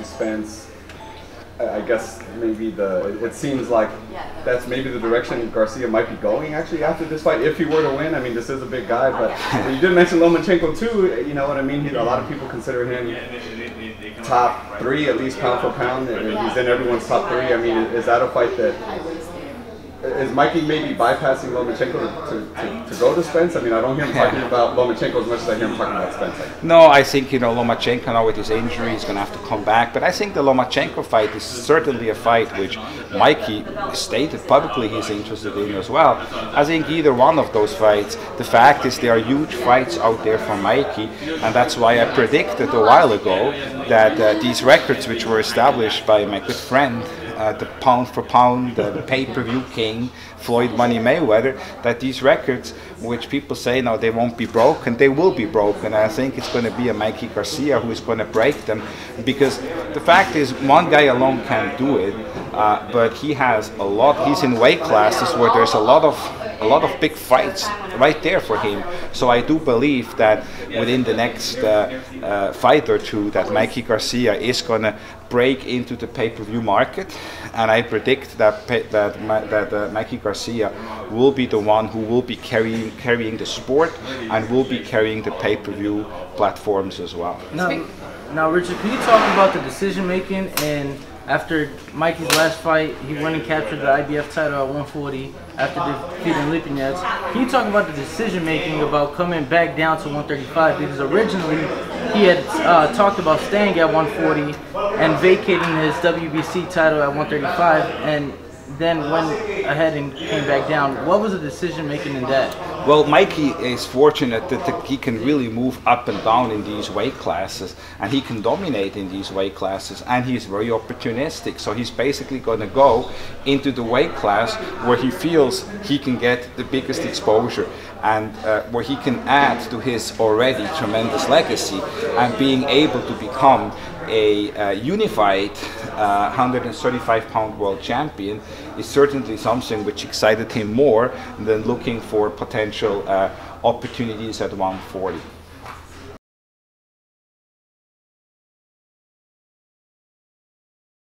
Spence. I guess maybe it seems like that's maybe the direction Garcia might be going actually after this fight, if he were to win. I mean, this is a big guy, but you did mention Lomachenko too. You know what I mean? A lot of people consider him top 3, at least pound for pound, and he's in everyone's top 3. I mean, is that a fight that is Mikey maybe bypassing Lomachenko to go to Spence? I mean, I don't hear him talking about Lomachenko as much as I hear him talking about Spence. No, I think, you know, Lomachenko now with his injury is going to have to come back. But I think the Lomachenko fight is certainly a fight which Mikey stated publicly he's interested in as well. I think either one of those fights, the fact is there are huge fights out there for Mikey, and that's why I predicted a while ago that these records which were established by my good friend, the pound for pound, the pay-per-view king, Floyd Money Mayweather, that these records, which people say now they won't be broken, they will be broken. I think it's going to be a Mikey Garcia who is going to break them, because the fact is one guy alone can't do it, but he has a lot. He's in weight classes where there's a lot of big fights right there for him. So I do believe that within the next fight or two, that Mikey Garcia is going to break into the pay-per-view market, and I predict that Mikey Garcia will be the one who will be carrying the sport and will be carrying the pay-per-view platforms as well. Now, Richard, can you talk about the decision making? And after Mikey's last fight, he went and captured the IBF title at 140 after defeating Lipinets. Can you talk about the decision making about coming back down to 135? Because originally he had talked about staying at 140 and vacating his WBC title at 135, and then went ahead and came back down. What was the decision making in that? Well, Mikey is fortunate that he can really move up and down in these weight classes, and he can dominate in these weight classes, and he's very opportunistic. So he's basically going to go into the weight class where he feels he can get the biggest exposure, and where he can add to his already tremendous legacy, and being able to become a unified 135-pound world champion is certainly something which excited him more than looking for potential opportunities at 140.